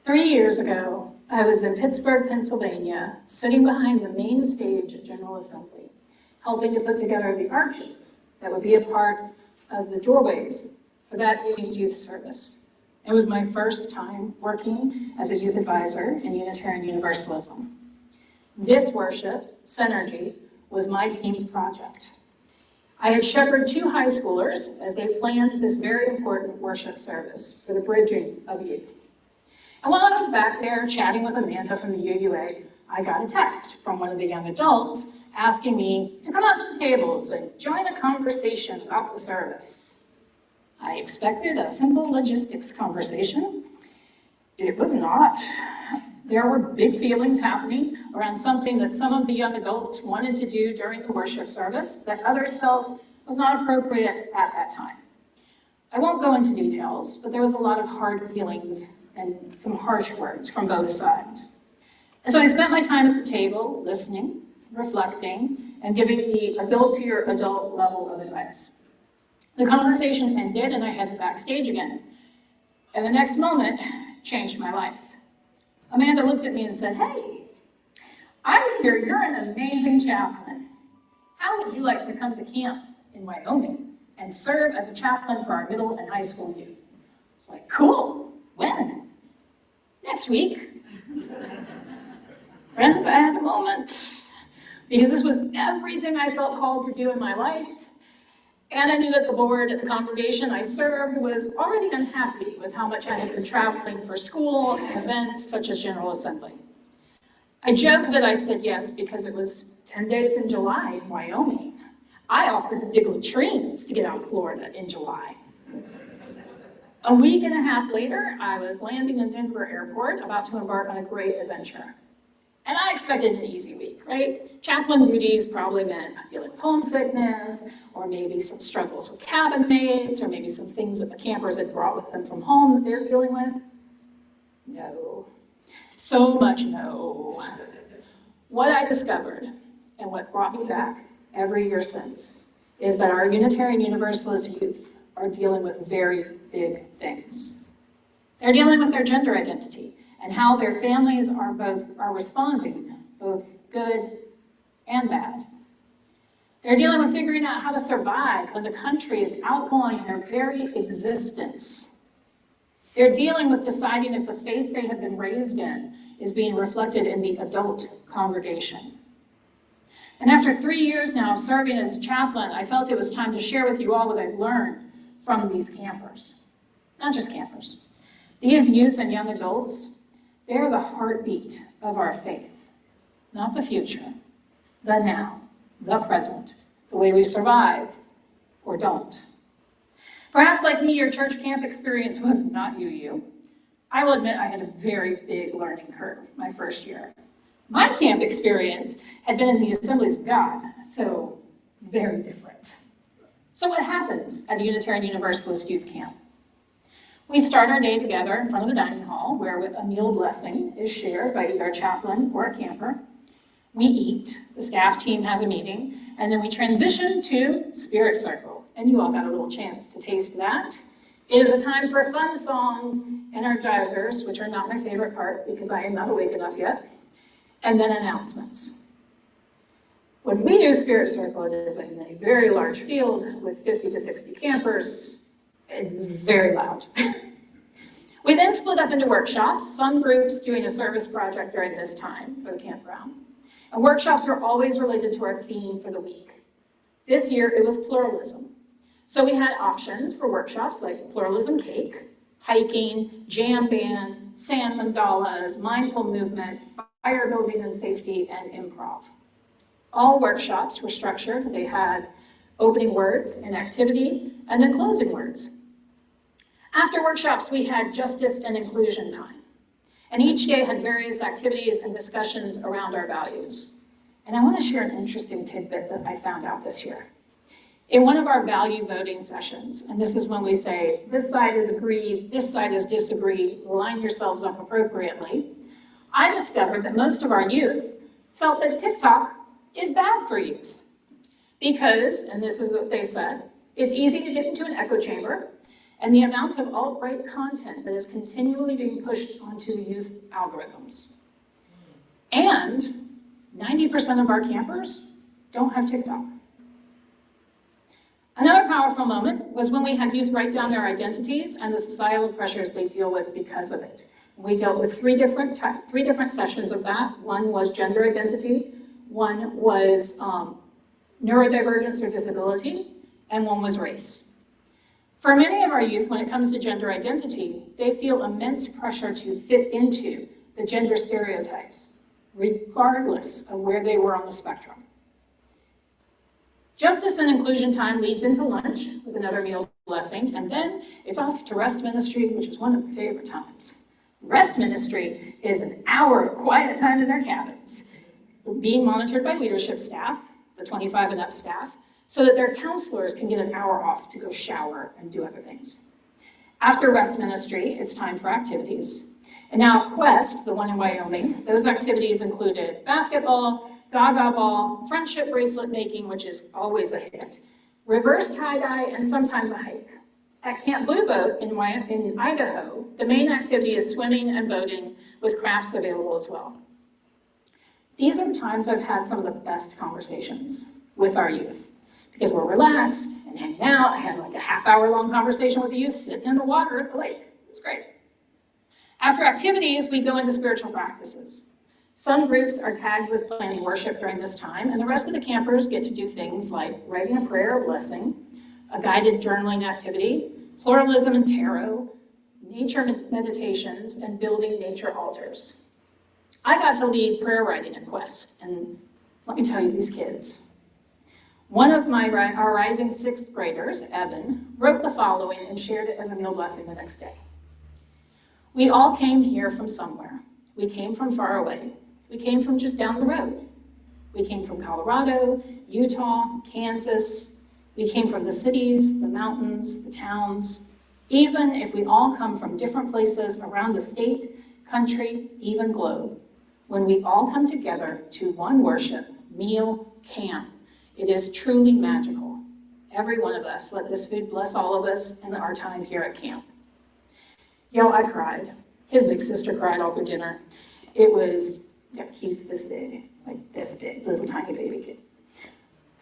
3 years ago, I was in Pittsburgh, Pennsylvania, sitting behind the main stage at General Assembly, helping to put together the arches that would be a part of the doorways for that evening's youth service. It was my first time working as a youth advisor in Unitarian Universalism. This worship, Synergy, was my team's project. I had shepherded 2 high schoolers as they planned this very important worship service for the bridging of youth. And while I was back there chatting with Amanda from the UUA, I got a text from one of the young adults asking me to come out to the tables and join a conversation about the service. I expected a simple logistics conversation. It was not. There were big feelings happening around something that some of the young adults wanted to do during the worship service that others felt was not appropriate at that time. I won't go into details, but there was a lot of hard feelings and some harsh words from both sides. And so I spent my time at the table listening, reflecting, and giving the adult to your adult level of advice. The conversation ended and I headed backstage again. And the next moment changed my life. Amanda looked at me and said, "Hey, I hear you're an amazing chaplain. How would you like to come to camp in Wyoming and serve as a chaplain for our middle and high school youth?" It's like, cool, when? Next week. Friends, I had a moment, because this was everything I felt called to do in my life. And I knew that the board at the congregation I served was already unhappy with how much I had been traveling for school and events such as General Assembly. I joked that I said yes because it was 10 days in July in Wyoming. I offered to dig latrines to get out of Florida in July. A week and a half later, I was landing in Denver Airport, about to embark on a great adventure. And I expected an easy week, right? Chaplain duties probably meant dealing with homesickness, or maybe some struggles with cabin mates, or maybe some things that the campers had brought with them from home that they're dealing with. No. So much no. What I discovered, and what brought me back every year since, is that our Unitarian Universalist youth are dealing with very big things. They're dealing with their gender identity, and how their families are responding, both good and bad. They're dealing with figuring out how to survive when the country is outlawing their very existence. They're dealing with deciding if the faith they have been raised in is being reflected in the adult congregation. And after 3 years now of serving as a chaplain, I felt it was time to share with you all what I've learned from these campers. Not just campers. These youth and young adults, they're the heartbeat of our faith, not the future, the now, the present, the way we survive or don't. Perhaps like me, your church camp experience was not UU. I will admit I had a very big learning curve my first year. My camp experience had been in the Assemblies of God, so very different. So what happens at a Unitarian Universalist youth camp? We start our day together in front of the dining hall, where a meal blessing is shared by either a chaplain or a camper. We eat, the staff team has a meeting, and then we transition to Spirit Circle. And you all got a little chance to taste that. It is a time for fun songs, energizers, which are not my favorite part because I am not awake enough yet, and then announcements. When we do Spirit Circle, it is in a very large field with 50 to 60 campers, and very loud. We then split up into workshops, some groups doing a service project during this time for the campground. And workshops are always related to our theme for the week. This year, it was pluralism. So we had options for workshops like pluralism cake, hiking, jam band, sand mandalas, mindful movement, fire building and safety, and improv. All workshops were structured. They had opening words and activity, and then closing words. After workshops, we had justice and inclusion time. And each day had various activities and discussions around our values. And I want to share an interesting tidbit that I found out this year. In one of our value voting sessions, and this is when we say, this side is agreed, this side is disagreed, line yourselves up appropriately, I discovered that most of our youth felt that TikTok is bad for youth. Because, and this is what they said, it's easy to get into an echo chamber, and the amount of alt-right content that is continually being pushed onto youth algorithms. And 90% of our campers don't have TikTok. Another powerful moment was when we had youth write down their identities and the societal pressures they deal with because of it. We dealt with three different sessions of that. One was gender identity, one was neurodivergence or disability, and one was race. For many of our youth, when it comes to gender identity, they feel immense pressure to fit into the gender stereotypes, regardless of where they were on the spectrum. Justice and inclusion time leads into lunch with another meal blessing, and then it's off to rest ministry, which is one of my favorite times. Rest ministry is an hour of quiet time in their cabins, being monitored by leadership staff, the 25 and up staff, so that their counselors can get an hour off to go shower and do other things. After rest ministry, it's time for activities. And now at Quest, the one in Wyoming, those activities included basketball, gaga ball, friendship bracelet making, which is always a hit, reverse tie-dye, and sometimes a hike. At Camp Blue Boat in Idaho, the main activity is swimming and boating with crafts available as well. These are the times I've had some of the best conversations with our youth because we're relaxed and hanging out. I had like a half-hour-long conversation with the youth sitting in the water at the lake. It was great. After activities, we go into spiritual practices. Some groups are tagged with planning worship during this time, and the rest of the campers get to do things like writing a prayer or blessing, a guided journaling activity, pluralism and tarot, nature meditations, and building nature altars. I got to lead prayer writing at Quest, and let me tell you, these kids. One of our rising sixth graders, Evan, wrote the following and shared it as a meal blessing the next day. We all came here from somewhere. We came from far away. We came from just down the road. We came from Colorado, Utah, Kansas. We came from the cities, the mountains, the towns. Even if we all come from different places around the state, country, even globe, when we all come together to one worship, meal, camp, it is truly magical. Every one of us, let this food bless all of us in our time here at camp. Yo, I cried. His big sister cried all through dinner. It was, he's this big, like this big, little tiny baby kid.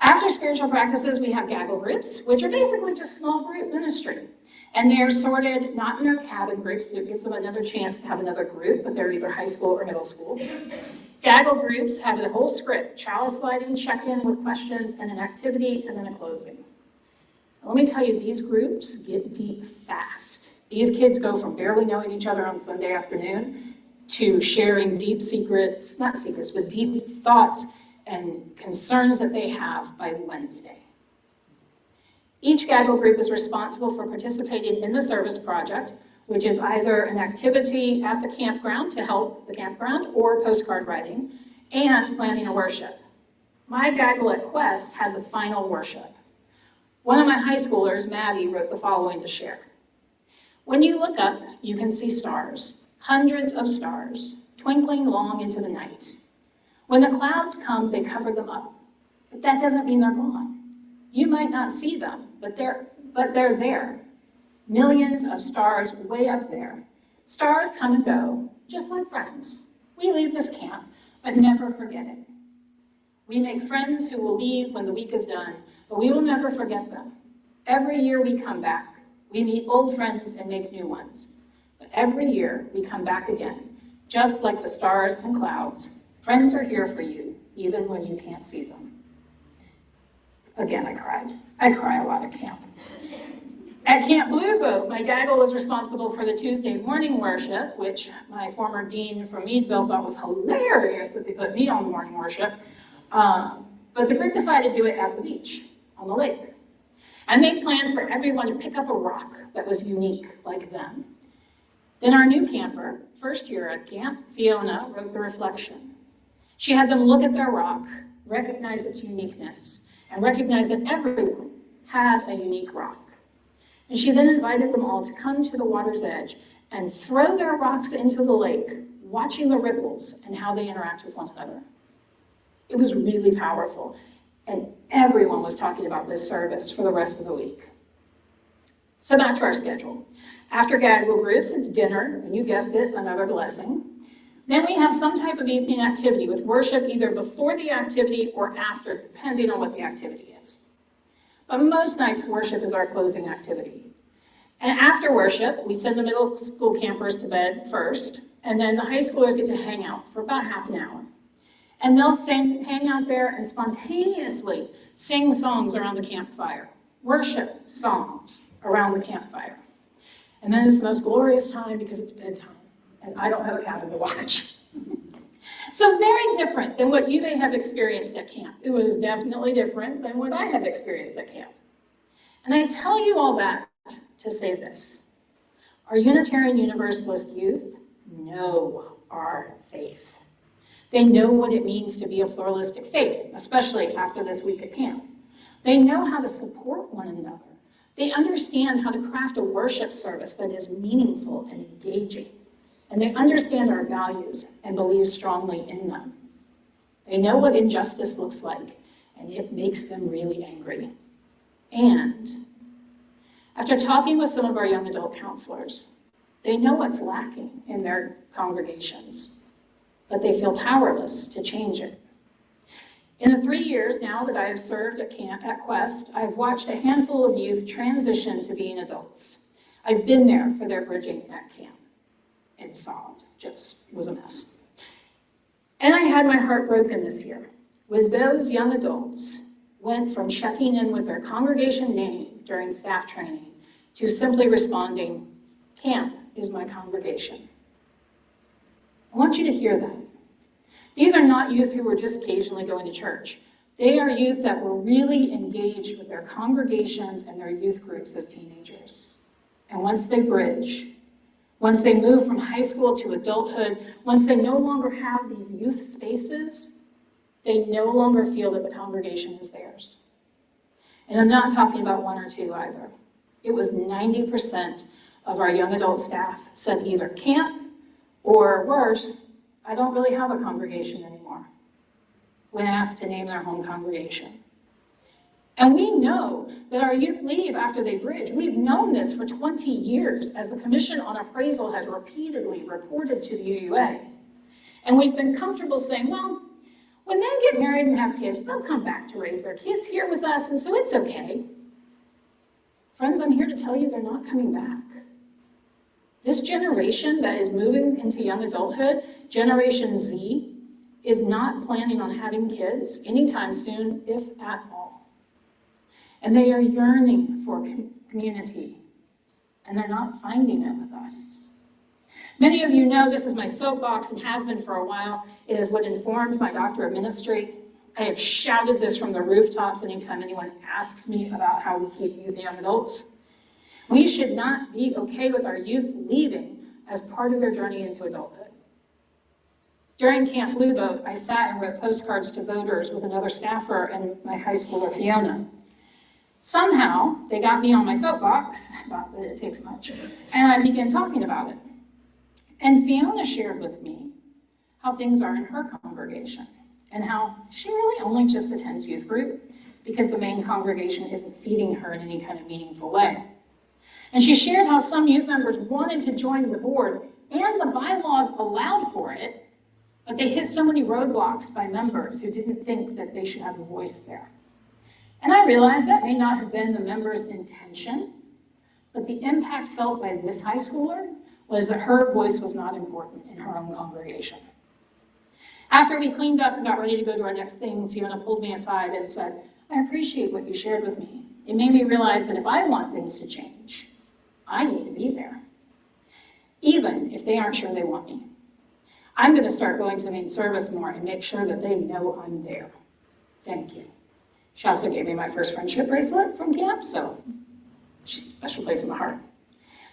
After spiritual practices, we have gaggle groups, which are basically just small group ministry. And they're sorted not in their cabin groups, so it gives them another chance to have another group, but they're either high school or middle school. Gaggle groups have the whole script, chalice lighting, check-in with questions, and an activity, and then a closing. Let me tell you, these groups get deep fast. These kids go from barely knowing each other on Sunday afternoon to sharing deep secrets, not secrets, but deep thoughts and concerns that they have by Wednesday. Each gaggle group is responsible for participating in the service project, which is either an activity at the campground to help the campground or postcard writing, and planning a worship. My gaggle at Quest had the final worship. One of my high schoolers, Maddie, wrote the following to share. When you look up, you can see stars, hundreds of stars, twinkling long into the night. When the clouds come, they cover them up, but that doesn't mean they're gone. You might not see them, but they're there. Millions of stars way up there. Stars come and go, just like friends. We leave this camp, but never forget it. We make friends who will leave when the week is done, but we will never forget them. Every year we come back. We meet old friends and make new ones. But every year we come back again, just like the stars and clouds. Friends are here for you, even when you can't see them. Again, I cried. I cry a lot at camp. At Camp Blue Boat, my gaggle was responsible for the Tuesday morning worship, which my former dean from Meadville thought was hilarious that they put me on morning worship. But the group decided to do it at the beach, on the lake. And they planned for everyone to pick up a rock that was unique like them. Then our new camper, first year at camp, Fiona, wrote the reflection. She had them look at their rock, recognize its uniqueness, and recognize that everyone had a unique rock. And she then invited them all to come to the water's edge and throw their rocks into the lake, watching the ripples and how they interact with one another. It was really powerful, and everyone was talking about this service for the rest of the week. So back to our schedule. After Gaggle groups, it's dinner, and you guessed it, another blessing. Then we have some type of evening activity with worship either before the activity or after, depending on what the activity is. But most nights, worship is our closing activity. And after worship, we send the middle school campers to bed first, and then the high schoolers get to hang out for about half an hour. And they'll hang out there and spontaneously sing songs around the campfire, worship songs around the campfire. And then it's the most glorious time because it's bedtime, and I don't have a cabin to watch. So very different than what you may have experienced at camp. It was definitely different than what I have experienced at camp. And I tell you all that to say this. Our Unitarian Universalist youth know our faith. They know what it means to be a pluralistic faith, especially after this week at camp. They know how to support one another. They understand how to craft a worship service that is meaningful and engaging. And they understand our values and believe strongly in them. They know what injustice looks like, and it makes them really angry. And after talking with some of our young adult counselors, they know what's lacking in their congregations, but they feel powerless to change it. In the 3 years now that I have served at Quest, I've watched a handful of youth transition to being adults. I've been there for their bridging at camp. And sobbed, just was a mess. And I had my heart broken this year when those young adults went from checking in with their congregation name during staff training to simply responding, "Camp is my congregation." I want you to hear that. These are not youth who were just occasionally going to church. They are youth that were really engaged with their congregations and their youth groups as teenagers. And once they bridge, once they move from high school to adulthood, once they no longer have these youth spaces, they no longer feel that the congregation is theirs. And I'm not talking about one or two either. It was 90% of our young adult staff said either camp or worse, I don't really have a congregation anymore, when asked to name their home congregation. And we know that our youth leave after they bridge. We've known this for 20 years, as the Commission on Appraisal has repeatedly reported to the UUA. And we've been comfortable saying, well, when they get married and have kids, they'll come back to raise their kids here with us, and so it's okay. Friends, I'm here to tell you they're not coming back. This generation that is moving into young adulthood, Generation Z, is not planning on having kids anytime soon, if at all. And they are yearning for community, and they're not finding it with us. Many of you know this is my soapbox and has been for a while. It is what informed my doctorate of ministry. I have shouted this from the rooftops anytime anyone asks me about how we keep youth and young adults. We should not be okay with our youth leaving as part of their journey into adulthood. During Camp Blue Boat, I sat and wrote postcards to voters with another staffer and my high schooler, Fiona. Somehow, they got me on my soapbox, not that it takes much, and I began talking about it. And Fiona shared with me how things are in her congregation and how she really only just attends youth group because the main congregation isn't feeding her in any kind of meaningful way. And she shared how some youth members wanted to join the board and the bylaws allowed for it, but they hit so many roadblocks by members who didn't think that they should have a voice there. And I realized that may not have been the members' intention, but the impact felt by this high schooler was that her voice was not important in her own congregation. After we cleaned up and got ready to go to our next thing, Fiona pulled me aside and said, I appreciate what you shared with me. It made me realize that if I want things to change, I need to be there, even if they aren't sure they want me. I'm going to start going to the main service more and make sure that they know I'm there. Thank you. She also gave me my first friendship bracelet from camp, so she's a special place in my heart.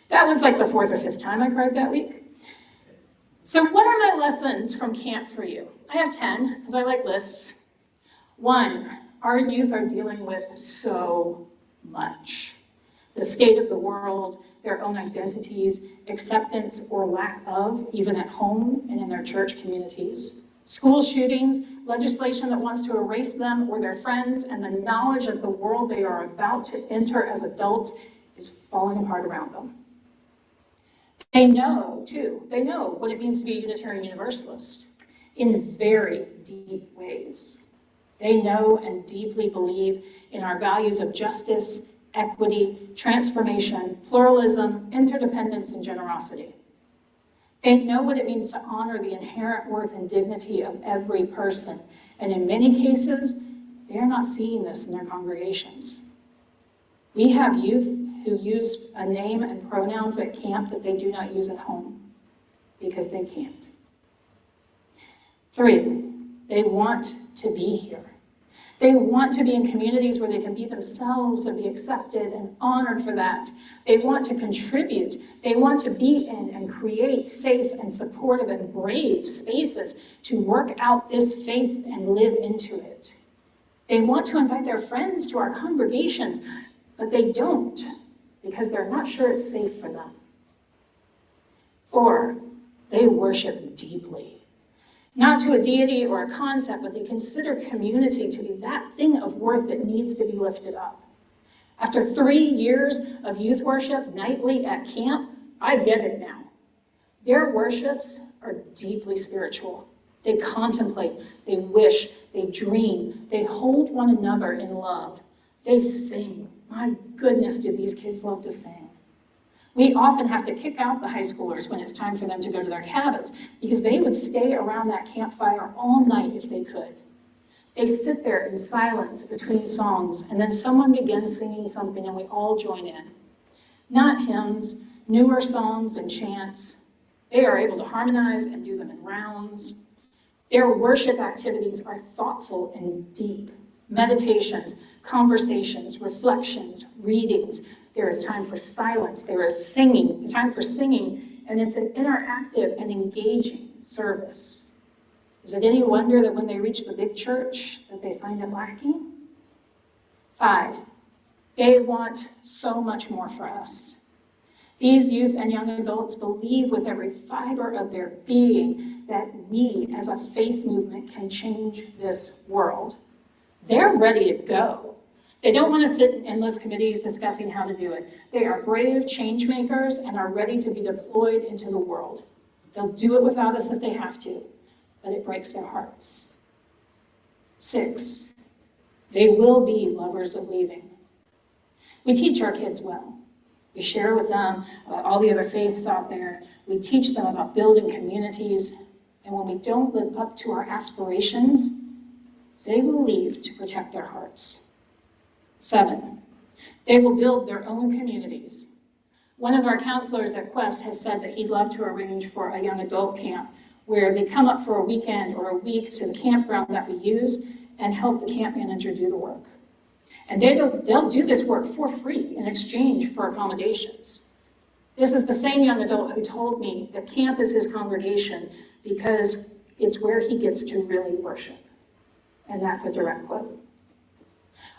That was like the 4th or 5th time I cried that week. So what are my lessons from camp for you? I have 10, because I like lists. 1, our youth are dealing with so much. The state of the world, their own identities, acceptance or lack of, even at home and in their church communities. School shootings, legislation that wants to erase them or their friends, and the knowledge of the world they are about to enter as adults is falling apart around them. They know, too, they know what it means to be a Unitarian Universalist in very deep ways. They know and deeply believe in our values of justice, equity, transformation, pluralism, interdependence, and generosity. They know what it means to honor the inherent worth and dignity of every person. And in many cases, they are not seeing this in their congregations. We have youth who use a name and pronouns at camp that they do not use at home because they can't. 3, they want to be here. They want to be in communities where they can be themselves and be accepted and honored for that. They want to contribute. They want to be in and create safe and supportive and brave spaces to work out this faith and live into it. They want to invite their friends to our congregations, but they don't because they're not sure it's safe for them. 4, they worship deeply. Not to a deity or a concept, but they consider community to be that thing of worth that needs to be lifted up. After 3 years of youth worship nightly at camp, I get it now. Their worships are deeply spiritual. They contemplate, they wish, they dream, they hold one another in love. They sing. My goodness, do these kids love to sing. We often have to kick out the high schoolers when it's time for them to go to their cabins because they would stay around that campfire all night if they could. They sit there in silence between songs, and then someone begins singing something and we all join in. Not hymns, newer songs and chants. They are able to harmonize and do them in rounds. Their worship activities are thoughtful and deep. Meditations, conversations, reflections, readings. There is time for silence. There is singing, time for singing, and it's an interactive and engaging service. Is it any wonder that when they reach the big church that they find it lacking? 5, they want so much more for us. These youth and young adults believe with every fiber of their being that we as a faith movement can change this world. They're ready to go. They don't want to sit in endless committees discussing how to do it. They are brave change makers and are ready to be deployed into the world. They'll do it without us if they have to, but it breaks their hearts. 6, they will be lovers of leaving. We teach our kids well. We share with them all the other faiths out there. We teach them about building communities. And when we don't live up to our aspirations, they will leave to protect their hearts. 7, they will build their own communities. One of our counselors at Quest has said that he'd love to arrange for a young adult camp where they come up for a weekend or a week to the campground that we use and help the camp manager do the work. And they'll do this work for free in exchange for accommodations. This is the same young adult who told me that camp is his congregation because it's where he gets to really worship. And that's a direct quote.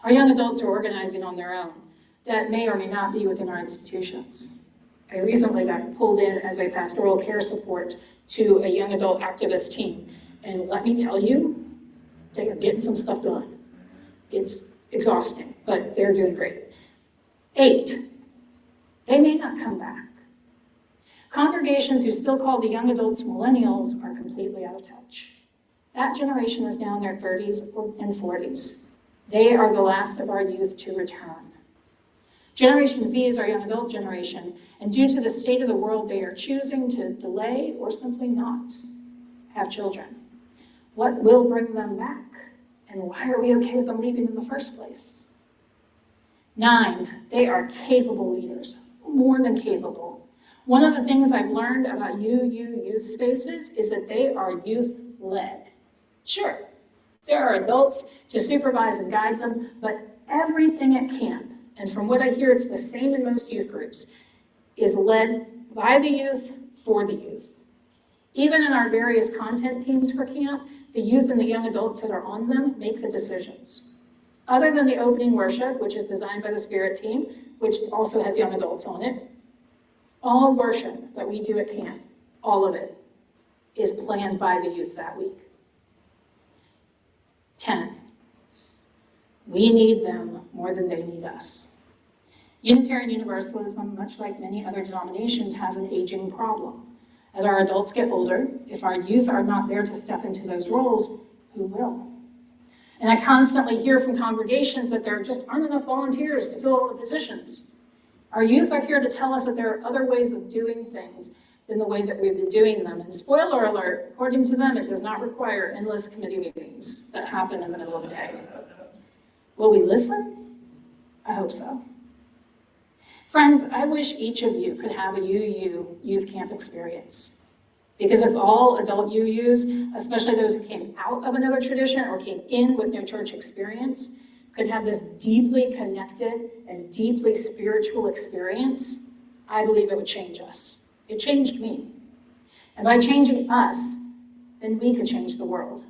Our young adults are organizing on their own. That may or may not be within our institutions. I recently got pulled in as a pastoral care support to a young adult activist team. And let me tell you, they are getting some stuff done. It's exhausting, but they're doing great. 8, they may not come back. Congregations who still call the young adults millennials are completely out of touch. That generation is now in their 30s and 40s. They are the last of our youth to return. Generation Z is our young adult generation, and due to the state of the world, they are choosing to delay or simply not have children. What will bring them back? And why are we okay with them leaving in the first place? 9, they are capable leaders, more than capable. One of the things I've learned about youth spaces is that they are youth-led. Sure, there are adults to supervise and guide them, but everything at camp, and from what I hear it's the same in most youth groups, is led by the youth for the youth. Even in our various content teams for camp, the youth and the young adults that are on them make the decisions. Other than the opening worship, which is designed by the Spirit team, which also has young adults on it, all worship that we do at camp, all of it, is planned by the youth that week. 10, we need them more than they need us. Unitarian Universalism, much like many other denominations, has an aging problem. As our adults get older, if our youth are not there to step into those roles, who will? And I constantly hear from congregations that there just aren't enough volunteers to fill all the positions. Our youth are here to tell us that there are other ways of doing things than the way that we've been doing them. And spoiler alert, according to them, it does not require endless committee meetings that happen in the middle of the day. Will we listen? I hope so. Friends, I wish each of you could have a UU youth camp experience. Because if all adult UUs, especially those who came out of another tradition or came in with no church experience, could have this deeply connected and deeply spiritual experience, I believe it would change us. It changed me. And by changing us, then we could change the world.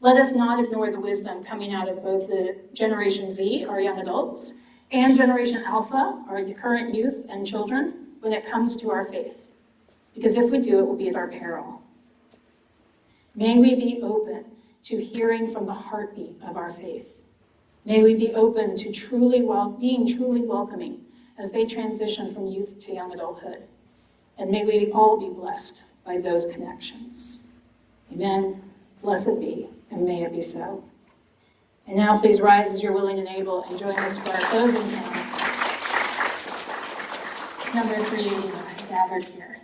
Let us not ignore the wisdom coming out of both the Generation Z, our young adults, and Generation Alpha, our current youth and children, when it comes to our faith. Because if we do, it will be at our peril. May we be open to hearing from the heartbeat of our faith. May we be open to being truly welcoming as they transition from youth to young adulthood. And may we all be blessed by those connections. Amen. Blessed be, and may it be so. And now please rise as you're willing and able and join us for our closing hymn, number 389, Gathered Here.